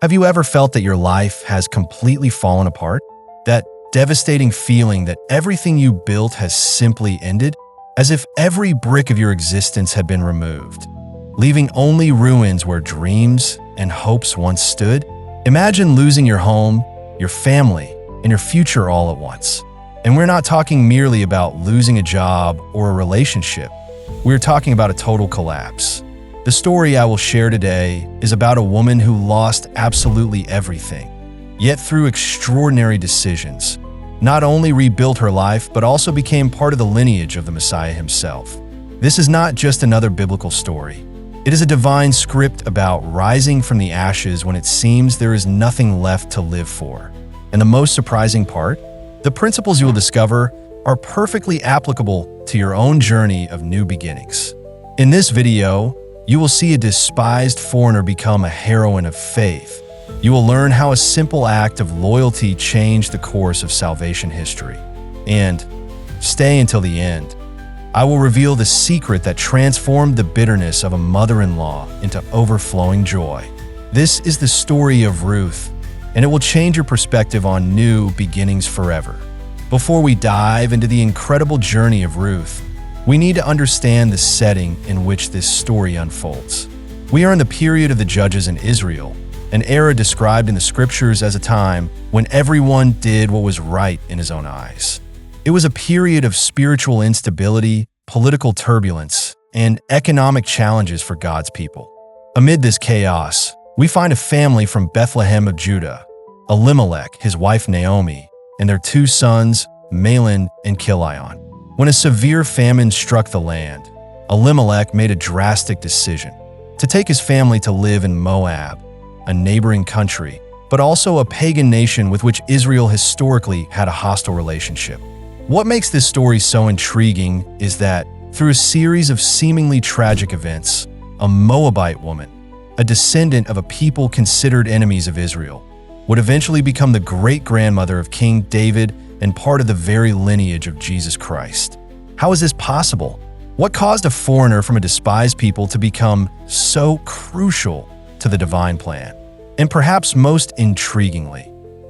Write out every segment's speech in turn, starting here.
Have you ever felt that your life has completely fallen apart? That devastating feeling that everything you built has simply ended, as if every brick of your existence had been removed, leaving only ruins where dreams and hopes once stood? Imagine losing your home, your family, and your future all at once. And we're not talking merely about losing a job or a relationship. We're talking about a total collapse. The story I will share today is about a woman who lost absolutely everything, yet through extraordinary decisions, not only rebuilt her life, but also became part of the lineage of the Messiah himself. This is not just another biblical story. It is a divine script about rising from the ashes when it seems there is nothing left to live for. And the most surprising part? The principles you will discover are perfectly applicable to your own journey of new beginnings. In this video, you will see a despised foreigner become a heroine of faith. You will learn how a simple act of loyalty changed the course of salvation history. And stay until the end. I will reveal the secret that transformed the bitterness of a mother-in-law into overflowing joy. This is the story of Ruth, and it will change your perspective on new beginnings forever. Before we dive into the incredible journey of Ruth, we need to understand the setting in which this story unfolds. We are in the period of the judges in Israel, an era described in the scriptures as a time when everyone did what was right in his own eyes. It was a period of spiritual instability, political turbulence, and economic challenges for God's people. Amid this chaos, we find a family from Bethlehem of Judah, Elimelech, his wife Naomi, and their two sons, Mahlon and Chilion. When a severe famine struck the land, Elimelech made a drastic decision to take his family to live in Moab, a neighboring country, but also a pagan nation with which Israel historically had a hostile relationship. What makes this story so intriguing is that, through a series of seemingly tragic events, a Moabite woman, a descendant of a people considered enemies of Israel, would eventually become the great-grandmother of King David and part of the very lineage of Jesus Christ. How is this possible? What caused a foreigner from a despised people to become so crucial to the divine plan? And perhaps most intriguingly,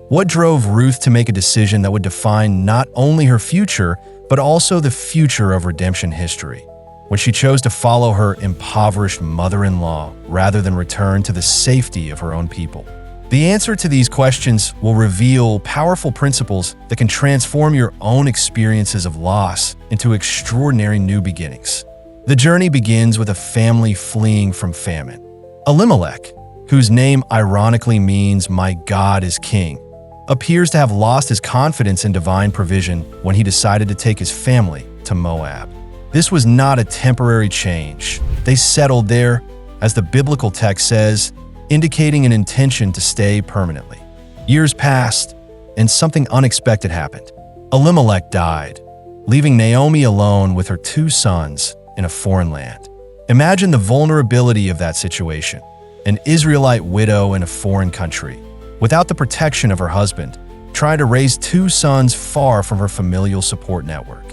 what drove Ruth to make a decision that would define not only her future, but also the future of redemption history, when she chose to follow her impoverished mother-in-law rather than return to the safety of her own people? The answer to these questions will reveal powerful principles that can transform your own experiences of loss into extraordinary new beginnings. The journey begins with a family fleeing from famine. Elimelech, whose name ironically means "my God is king," appears to have lost his confidence in divine provision when he decided to take his family to Moab. This was not a temporary change. They settled there, as the biblical text says, indicating an intention to stay permanently. Years passed, and something unexpected happened. Elimelech died, leaving Naomi alone with her two sons in a foreign land. Imagine the vulnerability of that situation. An Israelite widow in a foreign country, without the protection of her husband, trying to raise two sons far from her familial support network.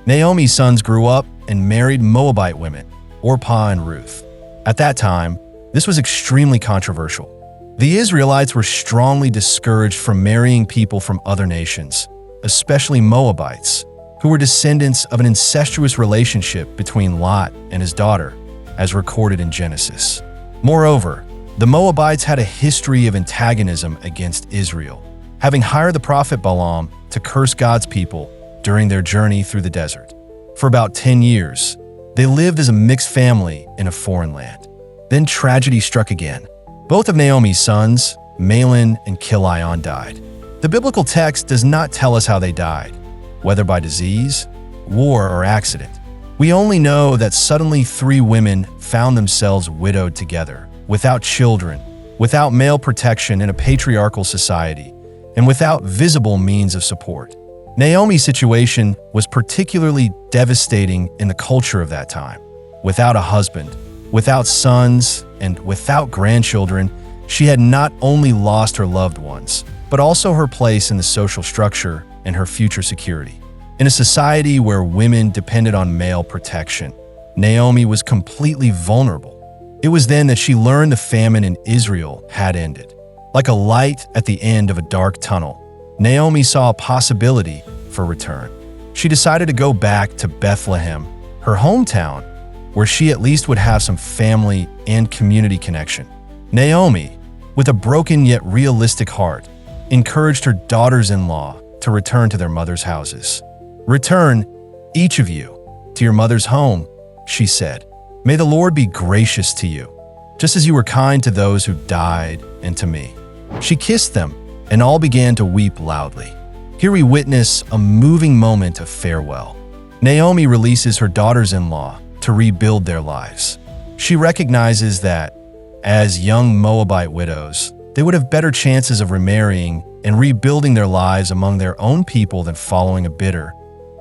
Naomi's sons grew up and married Moabite women, Orpah and Ruth. At that time, this was extremely controversial. The Israelites were strongly discouraged from marrying people from other nations, especially Moabites, who were descendants of an incestuous relationship between Lot and his daughter, as recorded in Genesis. Moreover, the Moabites had a history of antagonism against Israel, having hired the prophet Balaam to curse God's people during their journey through the desert. For about 10 years, they lived as a mixed family in a foreign land. Then tragedy struck again. Both of Naomi's sons, Mahlon and Chilion, died. The biblical text does not tell us how they died, whether by disease, war, or accident. We only know that suddenly 3 women found themselves widowed together, without children, without male protection in a patriarchal society, and without visible means of support. Naomi's situation was particularly devastating in the culture of that time. Without a husband, without sons, and without grandchildren, she had not only lost her loved ones, but also her place in the social structure and her future security. In a society where women depended on male protection, Naomi was completely vulnerable. It was then that she learned the famine in Israel had ended. Like a light at the end of a dark tunnel, Naomi saw a possibility for return. She decided to go back to Bethlehem, her hometown, where she at least would have some family and community connection. Naomi, with a broken yet realistic heart, encouraged her daughters-in-law to return to their mother's houses. "Return, each of you, to your mother's home," she said. "May the Lord be gracious to you, just as you were kind to those who died and to me." She kissed them, and all began to weep loudly. Here we witness a moving moment of farewell. Naomi releases her daughters-in-law to rebuild their lives. She recognizes that, as young Moabite widows, they would have better chances of remarrying and rebuilding their lives among their own people than following a bitter,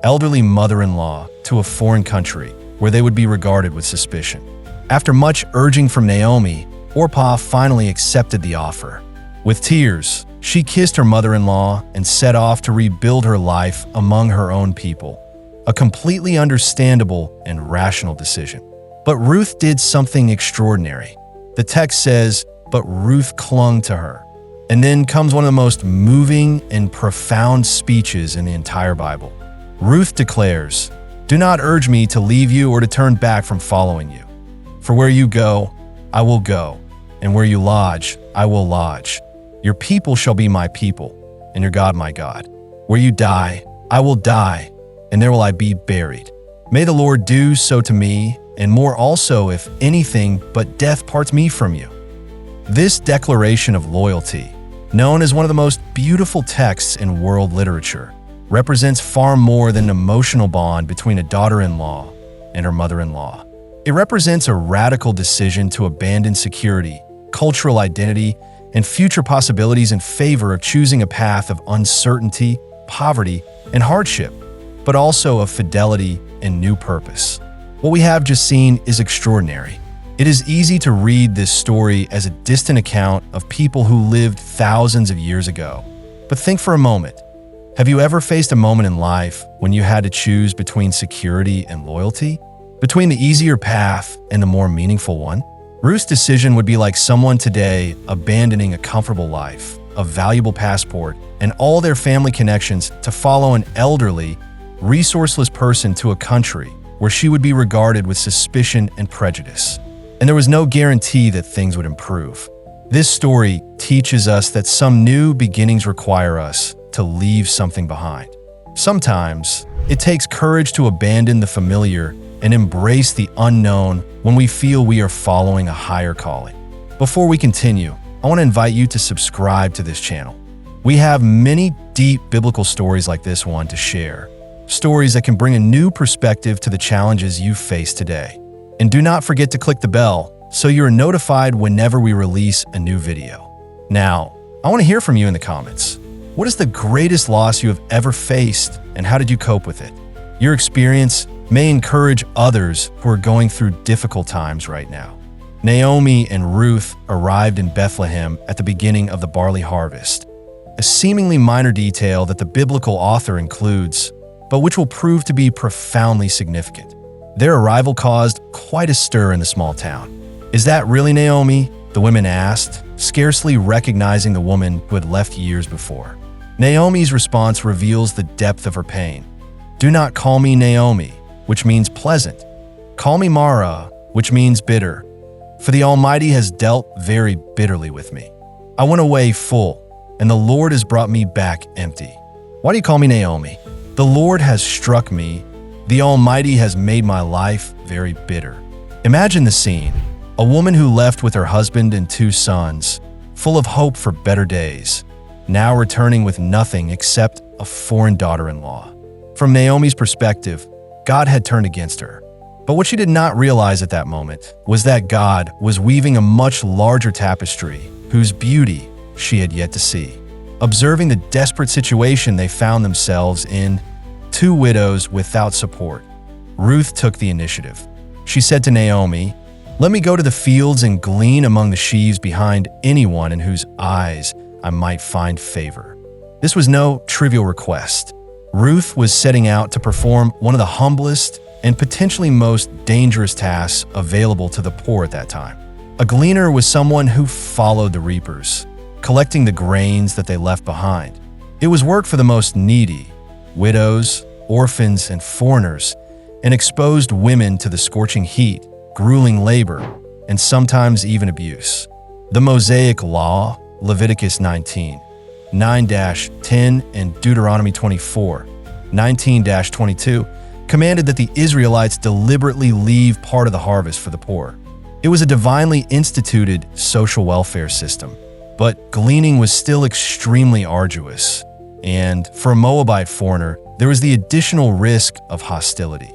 elderly mother-in-law to a foreign country where they would be regarded with suspicion. After much urging from Naomi, Orpah finally accepted the offer. With tears, she kissed her mother-in-law and set off to rebuild her life among her own people. A completely understandable and rational decision. But Ruth did something extraordinary. The text says, "But Ruth clung to her." And then comes one of the most moving and profound speeches in the entire Bible. Ruth declares, "Do not urge me to leave you or to turn back from following you. For where you go, I will go, and where you lodge, I will lodge. Your people shall be my people, and your God my God. Where you die, I will die, and there will I be buried. May the Lord do so to me, and more also, if anything but death parts me from you." This declaration of loyalty, known as one of the most beautiful texts in world literature, represents far more than an emotional bond between a daughter-in-law and her mother-in-law. It represents a radical decision to abandon security, cultural identity, and future possibilities in favor of choosing a path of uncertainty, poverty, and hardship, but also of fidelity and new purpose. What we have just seen is extraordinary. It is easy to read this story as a distant account of people who lived thousands of years ago. But think for a moment. Have you ever faced a moment in life when you had to choose between security and loyalty? Between the easier path and the more meaningful one? Ruth's decision would be like someone today abandoning a comfortable life, a valuable passport, and all their family connections to follow an elderly, resourceless person to a country where she would be regarded with suspicion and prejudice. And there was no guarantee that things would improve. This story teaches us that some new beginnings require us to leave something behind. Sometimes, it takes courage to abandon the familiar and embrace the unknown when we feel we are following a higher calling. Before we continue, I want to invite you to subscribe to this channel. We have many deep biblical stories like this one to share, stories that can bring a new perspective to the challenges you face today. And do not forget to click the bell so you are notified whenever we release a new video. Now, I want to hear from you in the comments. What is the greatest loss you have ever faced, and how did you cope with it? Your experience may encourage others who are going through difficult times right now. Naomi and Ruth arrived in Bethlehem at the beginning of the barley harvest, a seemingly minor detail that the biblical author includes, but which will prove to be profoundly significant. Their arrival caused quite a stir in the small town. "Is that really Naomi?" the women asked, scarcely recognizing the woman who had left years before. Naomi's response reveals the depth of her pain. "Do not call me Naomi," which means pleasant. "Call me Mara," which means bitter. For the Almighty has dealt very bitterly with me. I went away full, and the Lord has brought me back empty. Why do you call me Naomi? The Lord has struck me. The Almighty has made my life very bitter. Imagine the scene. A woman who left with her husband and 2 sons, full of hope for better days, now returning with nothing except a foreign daughter-in-law. From Naomi's perspective, God had turned against her. But what she did not realize at that moment was that God was weaving a much larger tapestry whose beauty she had yet to see. Observing the desperate situation they found themselves in, 2 widows without support, Ruth took the initiative. She said to Naomi, "Let me go to the fields and glean among the sheaves behind anyone in whose eyes I might find favor." This was no trivial request. Ruth was setting out to perform one of the humblest and potentially most dangerous tasks available to the poor at that time. A gleaner was someone who followed the reapers. collecting the grains that they left behind. It was work for the most needy, widows, orphans, and foreigners, and exposed women to the scorching heat, grueling labor, and sometimes even abuse. The Mosaic Law, Leviticus 19, 9-10, and Deuteronomy 24, 19-22, commanded that the Israelites deliberately leave part of the harvest for the poor. It was a divinely instituted social welfare system, but gleaning was still extremely arduous, and for a Moabite foreigner, there was the additional risk of hostility.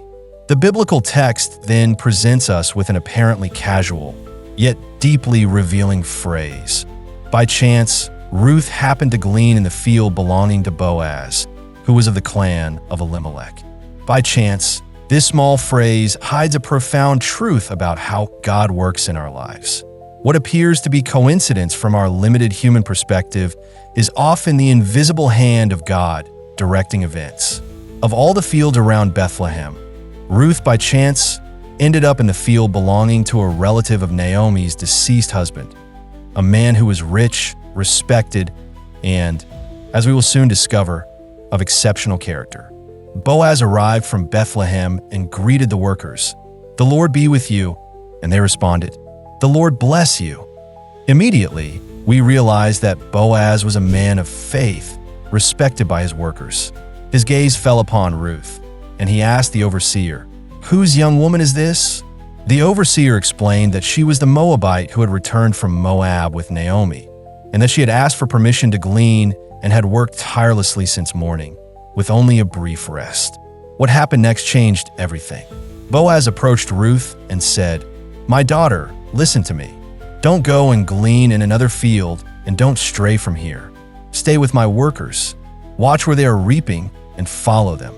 The biblical text then presents us with an apparently casual, yet deeply revealing phrase. By chance, Ruth happened to glean in the field belonging to Boaz, who was of the clan of Elimelech. By chance, this small phrase hides a profound truth about how God works in our lives. What appears to be coincidence from our limited human perspective is often the invisible hand of God directing events. Of all the fields around Bethlehem, Ruth, by chance, ended up in the field belonging to a relative of Naomi's deceased husband, a man who was rich, respected, and, as we will soon discover, of exceptional character. Boaz arrived from Bethlehem and greeted the workers. "The Lord be with you," and they responded, "The Lord bless you." Immediately, we realize that Boaz was a man of faith, respected by his workers. His gaze fell upon Ruth, and he asked the overseer, "Whose young woman is this?" The overseer explained that she was the Moabite who had returned from Moab with Naomi, and that she had asked for permission to glean and had worked tirelessly since morning, with only a brief rest. What happened next changed everything. Boaz approached Ruth and said, "My daughter, listen to me. Don't go and glean in another field, and don't stray from here. Stay with my workers. Watch where they are reaping and follow them.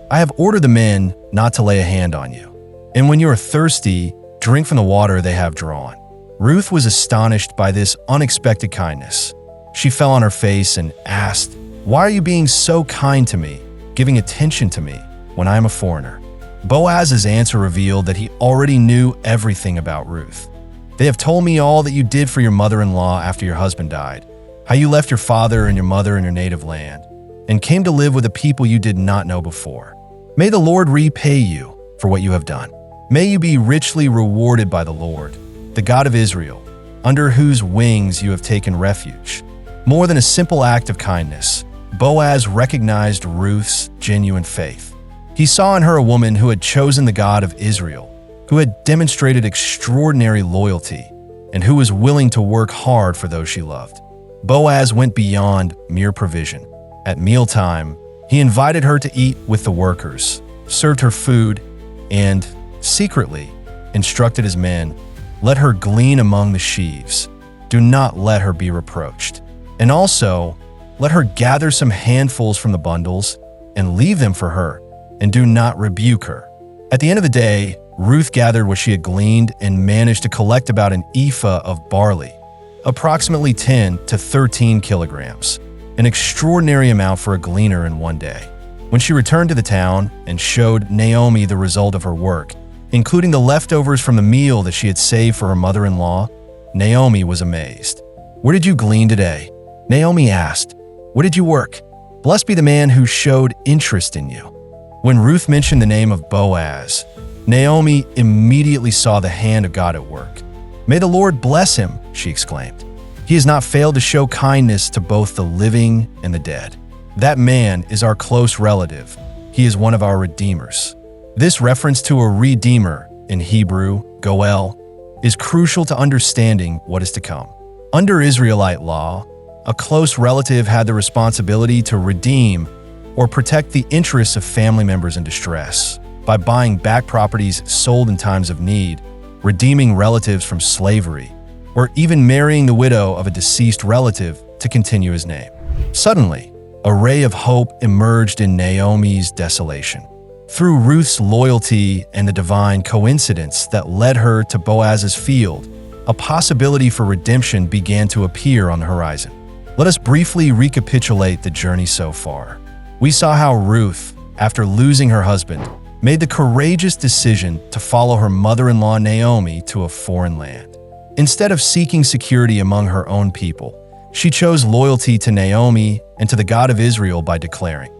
I have ordered the men not to lay a hand on you. And when you are thirsty, drink from the water they have drawn." Ruth was astonished by this unexpected kindness. She fell on her face and asked, "Why are you being so kind to me, giving attention to me when I am a foreigner?" Boaz's answer revealed that he already knew everything about Ruth. "They have told me all that you did for your mother-in-law after your husband died, how you left your father and your mother in your native land, and came to live with a people you did not know before. May the Lord repay you for what you have done. May you be richly rewarded by the Lord, the God of Israel, under whose wings you have taken refuge." More than a simple act of kindness, Boaz recognized Ruth's genuine faith. He saw in her a woman who had chosen the God of Israel, who had demonstrated extraordinary loyalty, and who was willing to work hard for those she loved. Boaz went beyond mere provision. At mealtime, he invited her to eat with the workers, served her food, and, secretly, instructed his men, "Let her glean among the sheaves. Do not let her be reproached. And also, let her gather some handfuls from the bundles and leave them for her, and do not rebuke her." At the end of the day, Ruth gathered what she had gleaned and managed to collect about an ephah of barley, approximately 10 to 13 kilograms, an extraordinary amount for a gleaner in one day. When she returned to the town and showed Naomi the result of her work, including the leftovers from the meal that she had saved for her mother-in-law, Naomi was amazed. "Where did you glean today?" Naomi asked. "What did you work? Blessed be the man who showed interest in you." When Ruth mentioned the name of Boaz, Naomi immediately saw the hand of God at work. "May the Lord bless him," she exclaimed. "He has not failed to show kindness to both the living and the dead. That man is our close relative. He is one of our redeemers." This reference to a redeemer, in Hebrew, Goel, is crucial to understanding what is to come. Under Israelite law, a close relative had the responsibility to redeem or protect the interests of family members in distress by buying back properties sold in times of need, redeeming relatives from slavery, or even marrying the widow of a deceased relative to continue his name. Suddenly, a ray of hope emerged in Naomi's desolation. Through Ruth's loyalty and the divine coincidence that led her to Boaz's field, a possibility for redemption began to appear on the horizon. Let us briefly recapitulate the journey so far. We saw how Ruth, after losing her husband, made the courageous decision to follow her mother-in-law Naomi to a foreign land. Instead of seeking security among her own people, She chose loyalty to Naomi and to the God of Israel by declaring,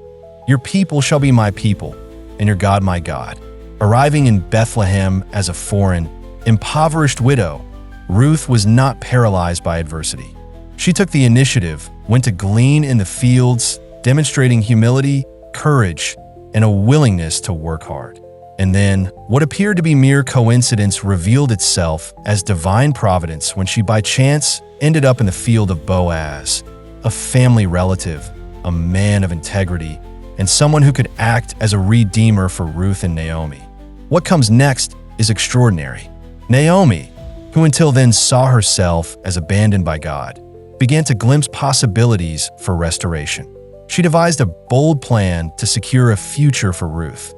"Your people shall be my people, and your God my God." Arriving in Bethlehem as a foreign, impoverished widow, Ruth was not paralyzed by adversity. She took the initiative, went to glean in the fields, demonstrating humility, courage, and a willingness to work hard. And then, what appeared to be mere coincidence revealed itself as divine providence when she by chance ended up in the field of Boaz, a family relative, a man of integrity, and someone who could act as a redeemer for Ruth and Naomi. What comes next is extraordinary. Naomi, who until then saw herself as abandoned by God, began to glimpse possibilities for restoration. She devised a bold plan to secure a future for Ruth,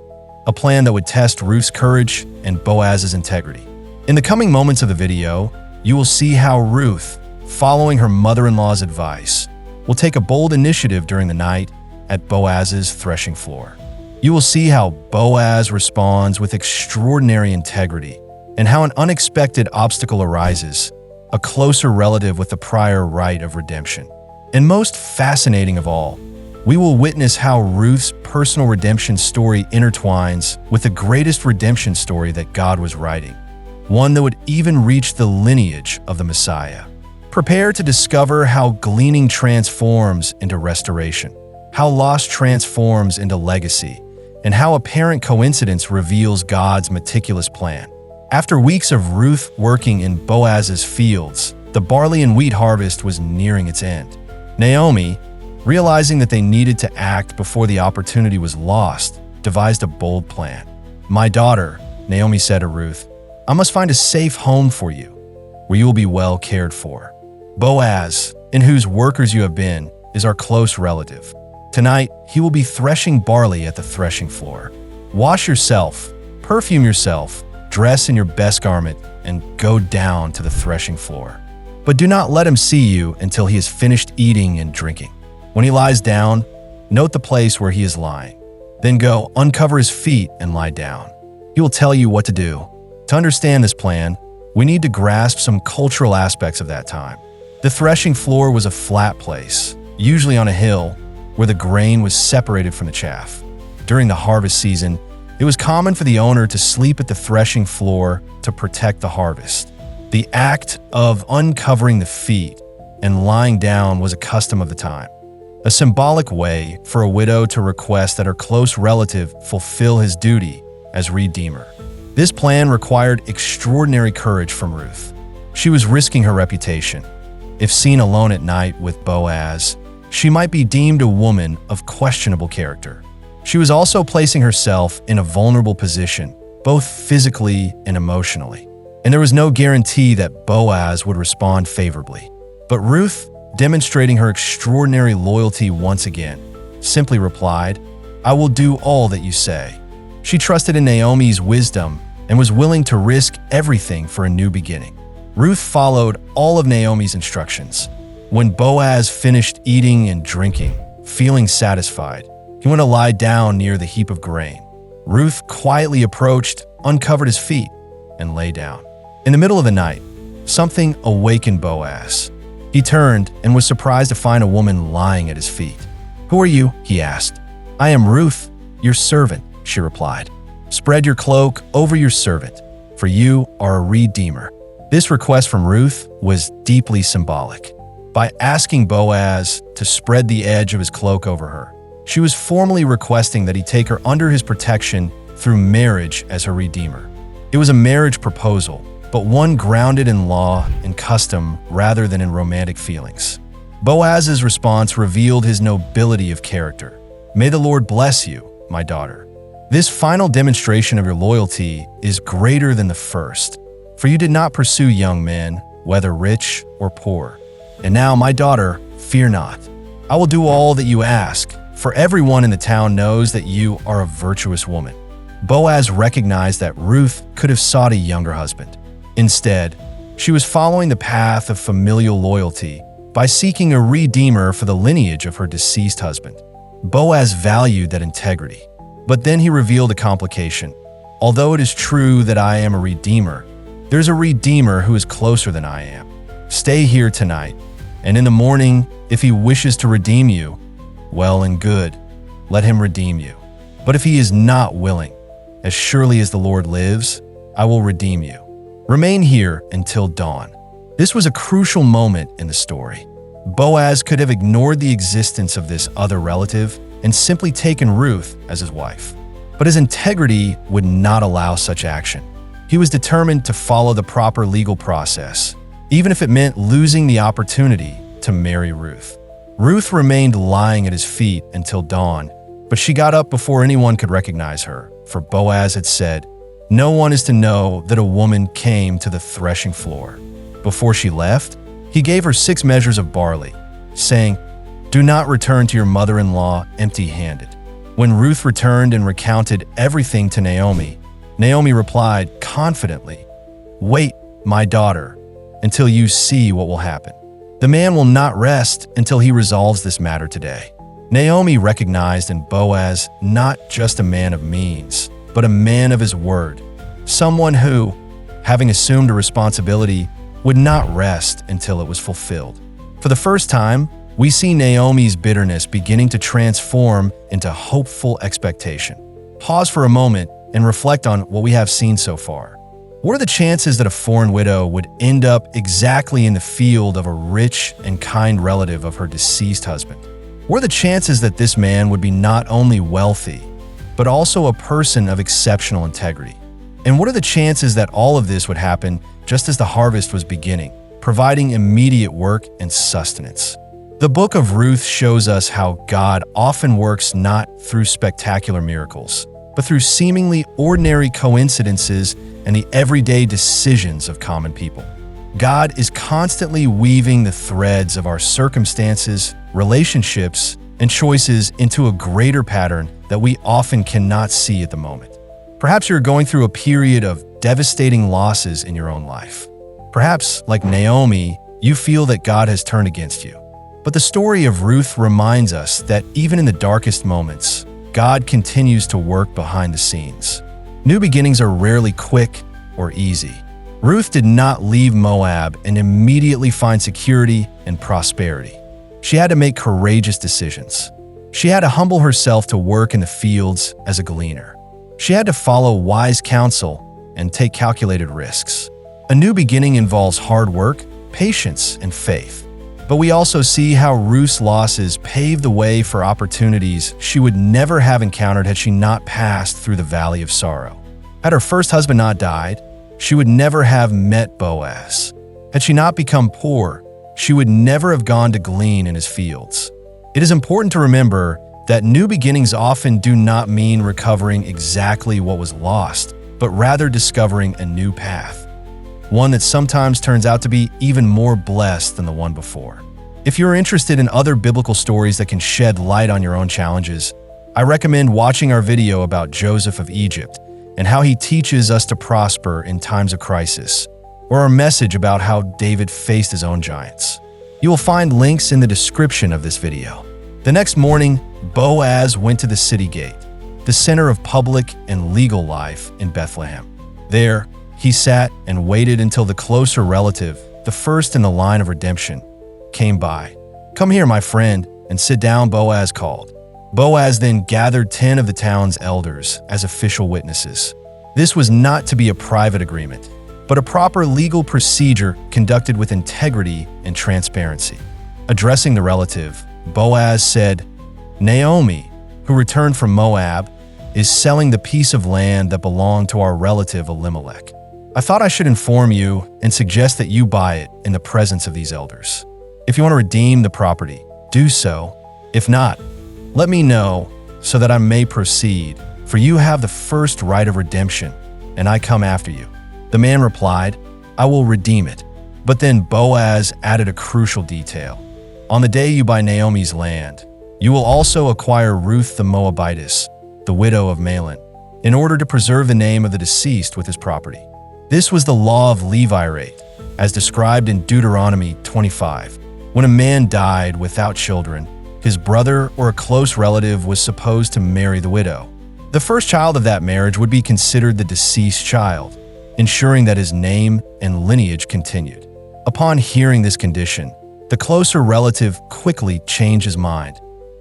a plan that would test Ruth's courage and Boaz's integrity. In the coming moments of the video, you will see how Ruth, following her mother-in-law's advice, will take a bold initiative during the night at Boaz's threshing floor. You will see how Boaz responds with extraordinary integrity and how an unexpected obstacle arises, a closer relative with the prior right of redemption. And most fascinating of all, we will witness how Ruth's personal redemption story intertwines with the greatest redemption story that God was writing, one that would even reach the lineage of the Messiah. Prepare to discover how gleaning transforms into restoration, how loss transforms into legacy, and how apparent coincidence reveals God's meticulous plan. After weeks of Ruth working in Boaz's fields, the barley and wheat harvest was nearing its end. Naomi, realizing that they needed to act before the opportunity was lost, devised a bold plan. "My daughter," Naomi said to Ruth, "I must find a safe home for you, where you will be well cared for. Boaz, in whose workers you have been, is our close relative. Tonight, he will be threshing barley at the threshing floor. Wash yourself, perfume yourself, dress in your best garment, and go down to the threshing floor. But do not let him see you until he has finished eating and drinking. When he lies down, note the place where he is lying. Then go uncover his feet and lie down. He will tell you what to do." To understand this plan, we need to grasp some cultural aspects of that time. The threshing floor was a flat place, usually on a hill, where the grain was separated from the chaff. During the harvest season, it was common for the owner to sleep at the threshing floor to protect the harvest. The act of uncovering the feet and lying down was a custom of the time, a symbolic way for a widow to request that her close relative fulfill his duty as redeemer. This plan required extraordinary courage from Ruth. She was risking her reputation. If seen alone at night with Boaz, she might be deemed a woman of questionable character. She was also placing herself in a vulnerable position, both physically and emotionally. And there was no guarantee that Boaz would respond favorably. But Ruth, demonstrating her extraordinary loyalty once again, simply replied, "I will do all that you say." She trusted in Naomi's wisdom and was willing to risk everything for a new beginning. Ruth followed all of Naomi's instructions. When Boaz finished eating and drinking, feeling satisfied, he went to lie down near the heap of grain. Ruth quietly approached, uncovered his feet, and lay down. In the middle of the night, something awakened Boaz. He turned and was surprised to find a woman lying at his feet. "Who are you?" he asked. "I am Ruth, your servant," she replied. "Spread your cloak over your servant, for you are a redeemer." This request from Ruth was deeply symbolic. By asking Boaz to spread the edge of his cloak over her, she was formally requesting that he take her under his protection through marriage as her redeemer. It was a marriage proposal, but one grounded in law and custom rather than in romantic feelings. Boaz's response revealed his nobility of character. "May the Lord bless you, my daughter. This final demonstration of your loyalty is greater than the first, for you did not pursue young men, whether rich or poor. And now, my daughter, fear not. I will do all that you ask, for everyone in the town knows that you are a virtuous woman." Boaz recognized that Ruth could have sought a younger husband. Instead, she was following the path of familial loyalty by seeking a redeemer for the lineage of her deceased husband. Boaz valued that integrity, but then he revealed a complication. "Although it is true that I am a redeemer, there's a redeemer who is closer than I am. Stay here tonight, And in the morning, if he wishes to redeem you, well and good, let him redeem you. But if he is not willing, as surely as the Lord lives, I will redeem you. Remain here until dawn." This was a crucial moment in the story. Boaz could have ignored the existence of this other relative and simply taken Ruth as his wife. But his integrity would not allow such action. He was determined to follow the proper legal process, even if it meant losing the opportunity to marry Ruth. Ruth remained lying at his feet until dawn, but she got up before anyone could recognize her, for Boaz had said, "No one is to know that a woman came to the threshing floor." Before she left, he gave her 6 measures of barley, saying, "Do not return to your mother-in-law empty-handed." When Ruth returned and recounted everything to Naomi, Naomi replied confidently, "Wait, my daughter, until you see what will happen. The man will not rest until he resolves this matter today." Naomi recognized in Boaz not just a man of means, but a man of his word, someone who, having assumed a responsibility, would not rest until it was fulfilled. For the first time, we see Naomi's bitterness beginning to transform into hopeful expectation. Pause for a moment and reflect on what we have seen so far. What are the chances that a foreign widow would end up exactly in the field of a rich and kind relative of her deceased husband? What are the chances that this man would be not only wealthy, but also a person of exceptional integrity? And what are the chances that all of this would happen just as the harvest was beginning, providing immediate work and sustenance? The book of Ruth shows us how God often works not through spectacular miracles, but through seemingly ordinary coincidences and the everyday decisions of common people. God is constantly weaving the threads of our circumstances, relationships, and choices into a greater pattern that we often cannot see at the moment. Perhaps you're going through a period of devastating losses in your own life. Perhaps, like Naomi, you feel that God has turned against you. But the story of Ruth reminds us that even in the darkest moments, God continues to work behind the scenes. New beginnings are rarely quick or easy. Ruth did not leave Moab and immediately find security and prosperity. She had to make courageous decisions. She had to humble herself to work in the fields as a gleaner. She had to follow wise counsel and take calculated risks. A new beginning involves hard work, patience, and faith. But we also see how Ruth's losses paved the way for opportunities she would never have encountered had she not passed through the valley of sorrow. Had her first husband not died, she would never have met Boaz. Had she not become poor, she would never have gone to glean in his fields. It is important to remember that new beginnings often do not mean recovering exactly what was lost, but rather discovering a new path. One that sometimes turns out to be even more blessed than the one before. If you're interested in other biblical stories that can shed light on your own challenges, I recommend watching our video about Joseph of Egypt and how he teaches us to prosper in times of crisis, or our message about how David faced his own giants. You will find links in the description of this video. The next morning, Boaz went to the city gate, the center of public and legal life in Bethlehem. There, he sat and waited until the closer relative, the first in the line of redemption, came by. "Come here, my friend, and sit down," Boaz called. Boaz then gathered 10 of the town's elders as official witnesses. This was not to be a private agreement, but a proper legal procedure conducted with integrity and transparency. Addressing the relative, Boaz said, "Naomi, who returned from Moab, is selling the piece of land that belonged to our relative Elimelech. I thought I should inform you and suggest that you buy it in the presence of these elders. If you want to redeem the property, do so. If not, let me know so that I may proceed, for you have the first right of redemption, and I come after you." The man replied, "I will redeem it." But then Boaz added a crucial detail. "On the day you buy Naomi's land, you will also acquire Ruth the Moabitess, the widow of Mahlon, in order to preserve the name of the deceased with his property." This was the law of levirate, as described in Deuteronomy 25. When a man died without children, his brother or a close relative was supposed to marry the widow. The first child of that marriage would be considered the deceased child, ensuring that his name and lineage continued. Upon hearing this condition, The closer relative quickly changed his mind.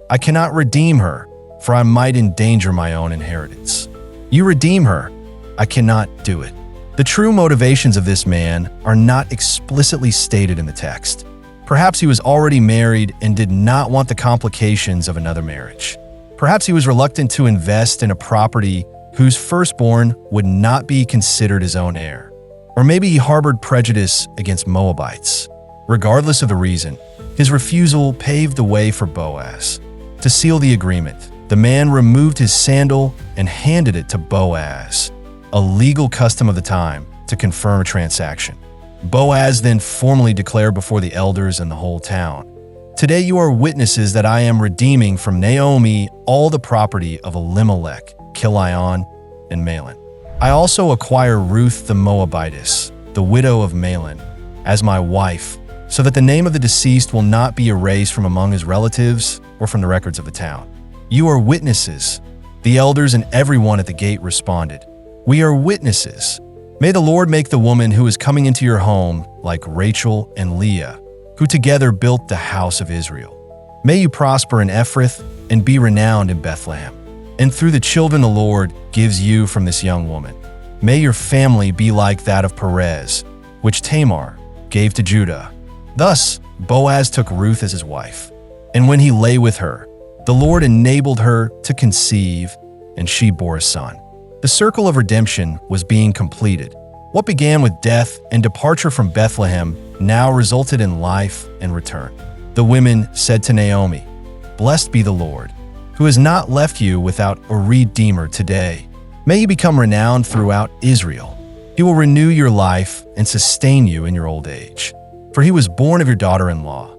"I cannot redeem her, for I might endanger my own inheritance." "You redeem her." "I cannot do it." The true motivations of this man are not explicitly stated in the text. Perhaps he was already married and did not want the complications of another marriage. Perhaps he was reluctant to invest in a property whose firstborn would not be considered his own heir. Or maybe he harbored prejudice against Moabites. Regardless of the reason, his refusal paved the way for Boaz. To seal the agreement, the man removed his sandal and handed it to Boaz, a legal custom of the time, to confirm a transaction. Boaz then formally declared before the elders and the whole town, "Today you are witnesses that I am redeeming from Naomi all the property of Elimelech, Chilion, and Mahlon. I also acquire Ruth the Moabitess, the widow of Mahlon, as my wife, so that the name of the deceased will not be erased from among his relatives or from the records of the town." "You are witnesses." The elders and everyone at the gate responded, "We are witnesses. May the Lord make the woman who is coming into your home like Rachel and Leah, who together built the house of Israel. May you prosper in Ephrath and be renowned in Bethlehem. And through the children the Lord gives you from this young woman. May your family be like that of Perez, which Tamar gave to Judah." Thus, Boaz took Ruth as his wife. And when he lay with her, the Lord enabled her to conceive, and she bore a son. The circle of redemption was being completed. What began with death and departure from Bethlehem now resulted in life and return. The women said to Naomi, "Blessed be the Lord, who has not left you without a redeemer today. May he become renowned throughout Israel. He will renew your life and sustain you in your old age. For he was born of your daughter-in-law,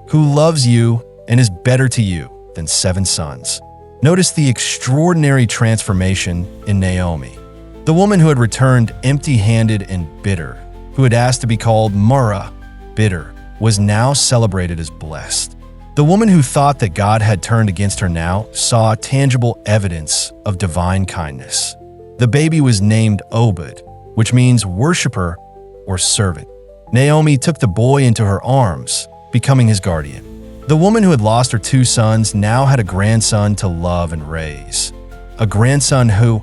who loves you and is better to you than 7 sons." Notice the extraordinary transformation in Naomi. The woman who had returned empty-handed and bitter, who had asked to be called Mara, bitter, was now celebrated as blessed. The woman who thought that God had turned against her now saw tangible evidence of divine kindness. The baby was named Obed, which means worshiper or servant. Naomi took the boy into her arms, becoming his guardian. The woman who had lost her 2 sons now had a grandson to love and raise. A grandson who,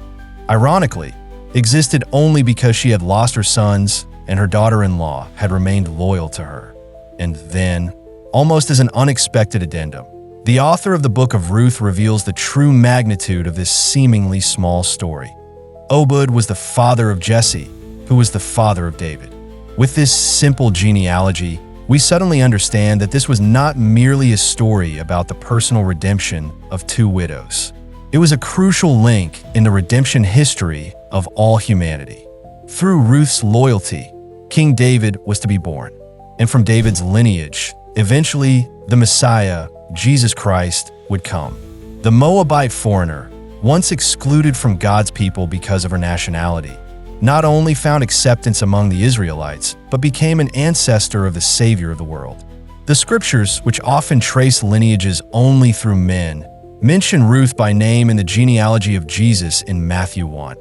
ironically, existed only because she had lost her sons and her daughter-in-law had remained loyal to her. And then, almost as an unexpected addendum, the author of the book of Ruth reveals the true magnitude of this seemingly small story. Obed was the father of Jesse, who was the father of David. With this simple genealogy, we suddenly understand that this was not merely a story about the personal redemption of 2 widows. It was a crucial link in the redemption history of all humanity. Through Ruth's loyalty, King David was to be born, and from David's lineage, eventually the Messiah, Jesus Christ, would come. The Moabite foreigner, once excluded from God's people because of her nationality, not only found acceptance among the Israelites, but became an ancestor of the Savior of the world. The scriptures, which often trace lineages only through men, mention Ruth by name in the genealogy of Jesus in Matthew 1,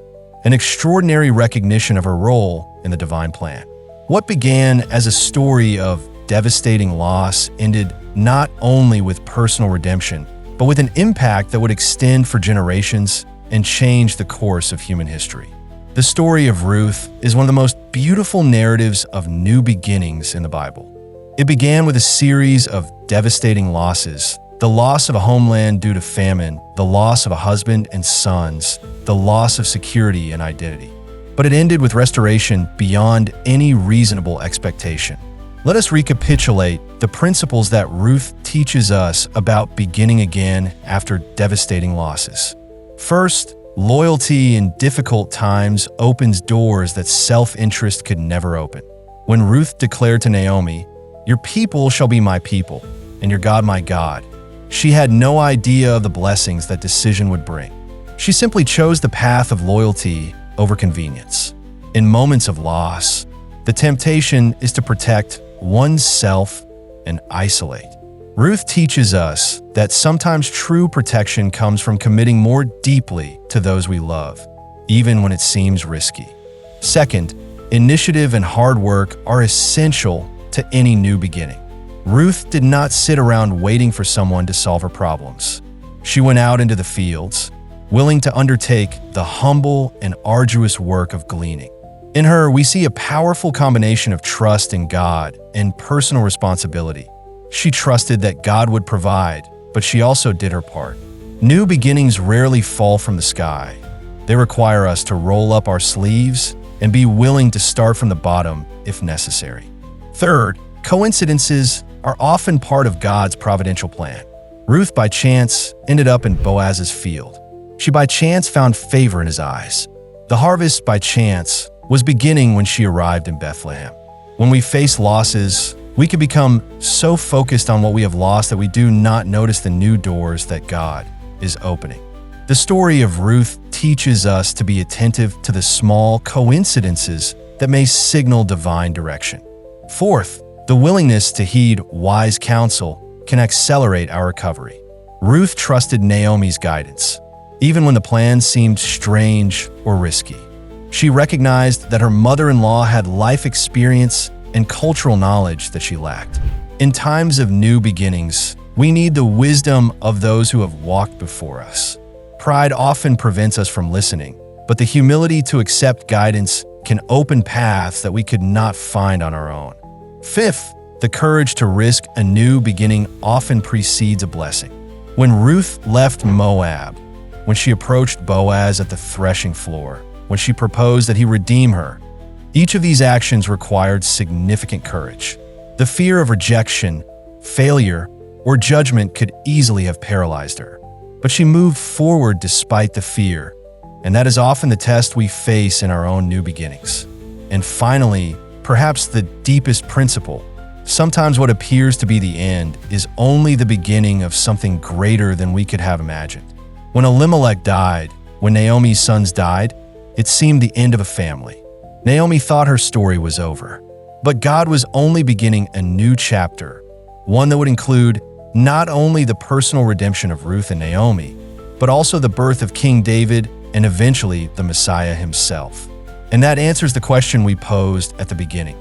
an extraordinary recognition of her role in the divine plan. What began as a story of devastating loss ended not only with personal redemption, but with an impact that would extend for generations and change the course of human history. The story of Ruth is one of the most beautiful narratives of new beginnings in the Bible. It began with a series of devastating losses: the loss of a homeland due to famine, the loss of a husband and sons, the loss of security and identity. But it ended with restoration beyond any reasonable expectation. Let us recapitulate the principles that Ruth teaches us about beginning again after devastating losses. First, loyalty in difficult times opens doors that self-interest could never open. When Ruth declared to Naomi, "Your people shall be my people, and your God my God," she had no idea of the blessings that decision would bring. She simply chose the path of loyalty over convenience. In moments of loss, the temptation is to protect oneself and isolate. Ruth teaches us that sometimes true protection comes from committing more deeply to those we love, even when it seems risky. Second, initiative and hard work are essential to any new beginning. Ruth did not sit around waiting for someone to solve her problems. She went out into the fields, willing to undertake the humble and arduous work of gleaning. In her, we see a powerful combination of trust in God and personal responsibility. She trusted that God would provide, but she also did her part. New beginnings rarely fall from the sky. They require us to roll up our sleeves and be willing to start from the bottom if necessary. Third, coincidences are often part of God's providential plan. Ruth, by chance, ended up in Boaz's field. She by chance found favor in his eyes. The harvest, by chance, was beginning when she arrived in Bethlehem. When we face losses, we can become so focused on what we have lost that we do not notice the new doors that God is opening. The story of Ruth teaches us to be attentive to the small coincidences that may signal divine direction. Fourth, the willingness to heed wise counsel can accelerate our recovery. Ruth trusted Naomi's guidance, even when the plan seemed strange or risky. She recognized that her mother-in-law had life experience and cultural knowledge that she lacked. In times of new beginnings, we need the wisdom of those who have walked before us. Pride often prevents us from listening, but the humility to accept guidance can open paths that we could not find on our own. Fifth, the courage to risk a new beginning often precedes a blessing. When Ruth left Moab, when she approached Boaz at the threshing floor, when she proposed that he redeem her, each of these actions required significant courage. The fear of rejection, failure, or judgment could easily have paralyzed her. But she moved forward despite the fear, and that is often the test we face in our own new beginnings. And finally, perhaps the deepest principle, sometimes what appears to be the end is only the beginning of something greater than we could have imagined. When Elimelech died, when Naomi's sons died, it seemed the end of a family. Naomi thought her story was over, but God was only beginning a new chapter, one that would include not only the personal redemption of Ruth and Naomi, but also the birth of King David and eventually the Messiah himself. And that answers the question we posed at the beginning.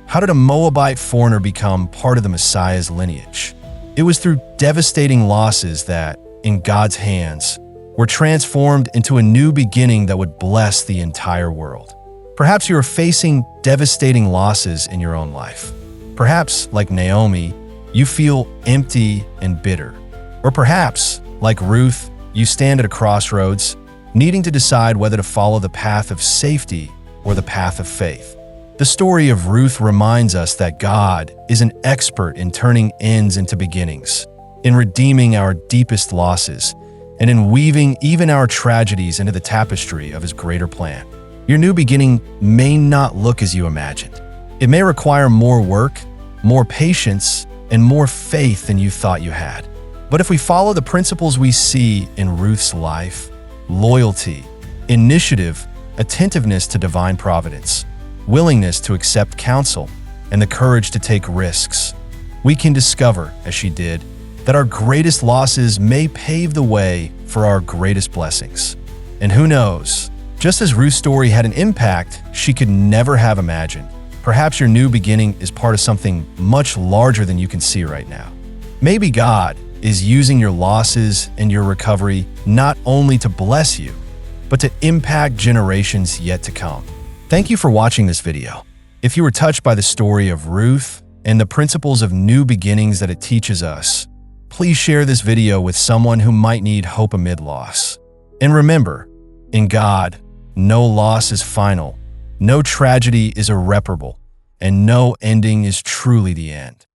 How did a Moabite foreigner become part of the Messiah's lineage? It was through devastating losses that, in God's hands, were transformed into a new beginning that would bless the entire world. Perhaps you are facing devastating losses in your own life. Perhaps, like Naomi, you feel empty and bitter. Or perhaps, like Ruth, you stand at a crossroads, needing to decide whether to follow the path of safety or the path of faith. The story of Ruth reminds us that God is an expert in turning ends into beginnings, in redeeming our deepest losses, and in weaving even our tragedies into the tapestry of His greater plan. Your new beginning may not look as you imagined. It may require more work, more patience, and more faith than you thought you had. But if we follow the principles we see in Ruth's life, loyalty, initiative, attentiveness to divine providence, willingness to accept counsel, and the courage to take risks, we can discover, as she did, that our greatest losses may pave the way for our greatest blessings. And who knows, just as Ruth's story had an impact she could never have imagined, perhaps your new beginning is part of something much larger than you can see right now. Maybe God is using your losses and your recovery not only to bless you, but to impact generations yet to come. Thank you for watching this video. If you were touched by the story of Ruth and the principles of new beginnings that it teaches us, please share this video with someone who might need hope amid loss. And remember, in God, no loss is final, no tragedy is irreparable, and no ending is truly the end.